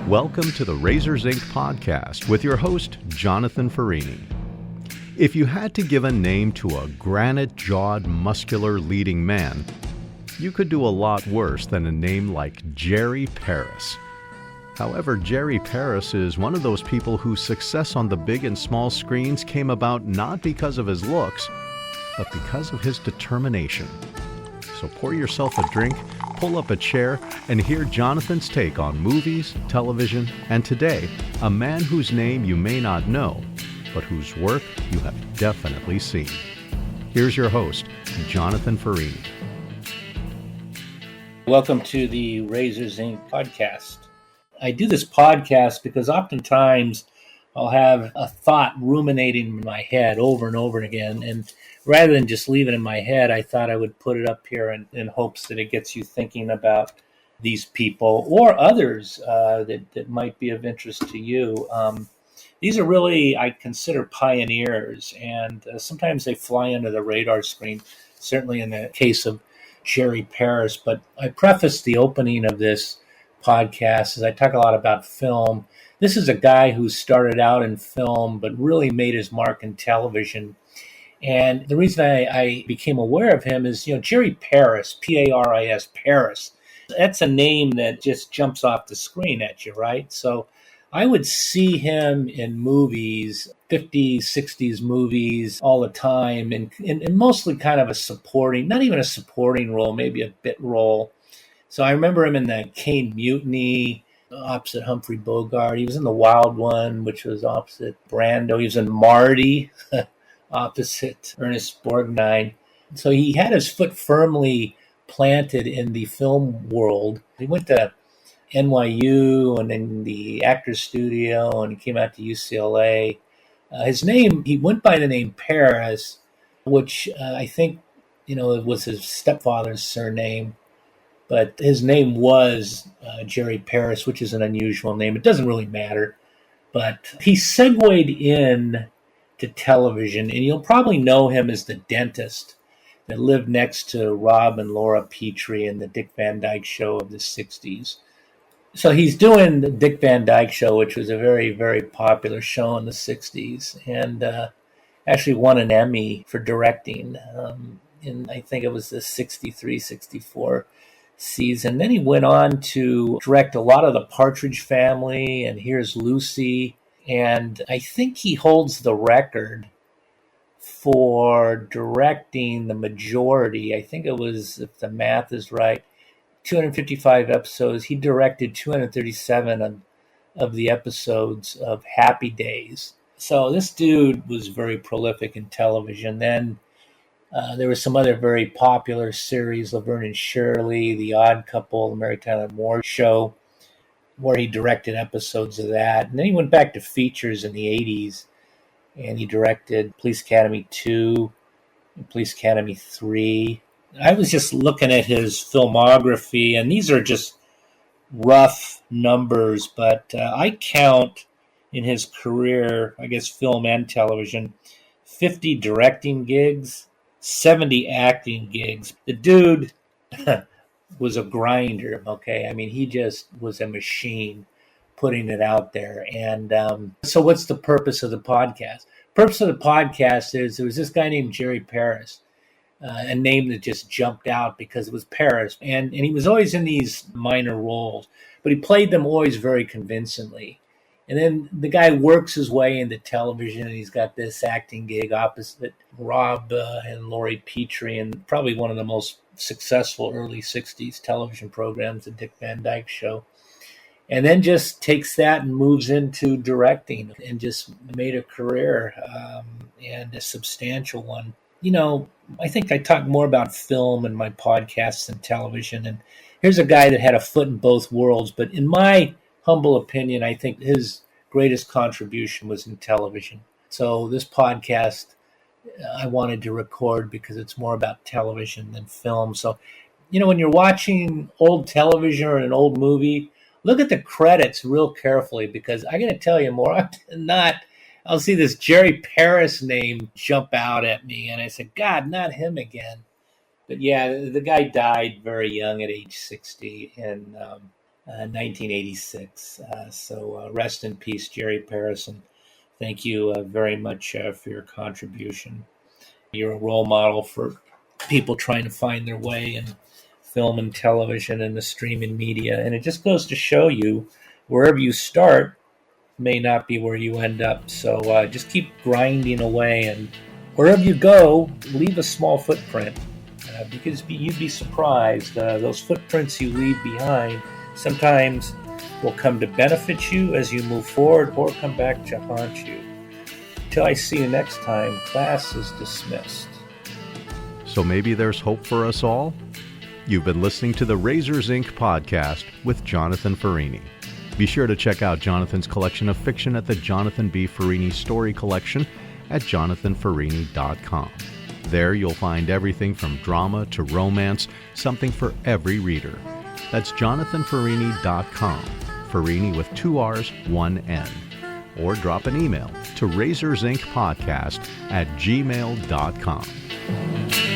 Welcome to the Razors Inc. podcast with your host, Jonathan Farini. If you had to give a name to a granite-jawed, muscular leading man, you could do a lot worse than a name like Jerry Paris. However, Jerry Paris is one of those people whose success on the big and small screens came about not because of his looks, but because of his determination. So pour yourself a drink, pull up a chair, and hear Jonathan's take on movies, television, and today, a man whose name you may not know, but whose work you have definitely seen. Here's your host, Jonathan Farini. Welcome to the Razors Inc. podcast. I do this podcast because oftentimes I'll have a thought ruminating in my head over and over again, and rather than just leave it in my head, I thought I would put it up here in hopes that it gets you thinking about these people or others that might be of interest to you. These are really, I consider, pioneers, and sometimes they fly under the radar screen, certainly in the case of Jerry Paris. But I preface the opening of this podcast as I talk a lot about film. This is a guy who started out in film but really made his mark in television. And the reason I became aware of him is, Jerry Paris, P-A-R-I-S, Paris. That's a name that just jumps off the screen at you, right? So I would see him in movies, 50s, 60s movies all the time, and mostly kind of a supporting, not even a supporting role, maybe a bit role. So I remember him in the Caine Mutiny, opposite Humphrey Bogart. He was in The Wild One, which was opposite Brando. He was in Marty, opposite Ernest Borgnine. So he had his foot firmly planted in the film world. He went to NYU and then the Actors Studio, and he came out to UCLA. He went by the name Paris, which I think, it was his stepfather's surname. But his name was Jerry Paris, which is an unusual name. It doesn't really matter. But he segued in to television, and you'll probably know him as the dentist that lived next to Rob and Laura Petrie in the Dick Van Dyke Show of the 60s. So he's doing the Dick Van Dyke Show, which was a very, very popular show in the 60s, and actually won an Emmy for directing in, I think it was the 63, 64 season. Then he went on to direct a lot of the Partridge Family and Here's Lucy. And I think he holds the record for directing the majority. I think it was, if the math is right, 255 episodes. He directed 237 of the episodes of Happy Days. So this dude was very prolific in television. Then there were some other very popular series, Laverne and Shirley, The Odd Couple, The Mary Tyler Moore Show, where he directed episodes of that. And then he went back to features in the 80s, and he directed Police Academy 2 and Police Academy 3. I was just looking at his filmography, and these are just rough numbers, but I count in his career, I guess film and television, 50 directing gigs, 70 acting gigs. The dude was a grinder, okay? I mean, he just was a machine putting it out there. And so what's the purpose of the podcast? Purpose of the podcast is there was this guy named Jerry Paris, a name that just jumped out because it was Paris. And he was always in these minor roles, but he played them always very convincingly. And then the guy works his way into television, and he's got this acting gig opposite Rob and Laurie Petrie, and probably one of the most successful early 60s television programs, the Dick Van Dyke Show. And then just takes that and moves into directing and just made a career and a substantial one. I think I talk more about film in my podcasts than television. And here's a guy that had a foot in both worlds. But in my humble opinion, I think his greatest contribution was in television. So this podcast I wanted to record because it's more about television than film. So, when you're watching old television or an old movie, look at the credits real carefully, because I got to tell you, more often than not, I'll see this Jerry Paris name jump out at me, and I said, God, not him again. But yeah, the guy died very young at age 60, and 1986. So rest in peace, Jerry Paris, and thank you very much for your contribution. You're a role model for people trying to find their way in film and television and the streaming media. And it just goes to show you, wherever you start may not be where you end up. So just keep grinding away, and wherever you go, leave a small footprint, because you'd be surprised. Those footprints you leave behind sometimes will come to benefit you as you move forward, or come back to haunt you. Until I see you next time, class is dismissed. So maybe there's hope for us all? You've been listening to the Razors Inc. podcast with Jonathan Farini. Be sure to check out Jonathan's collection of fiction at the Jonathan B. Farini Story Collection at jonathanfarini.com. There you'll find everything from drama to romance, something for every reader. That's jonathanfarini.com, Farini with 2 R's, 1 N. Or drop an email to razorsincpodcast@gmail.com.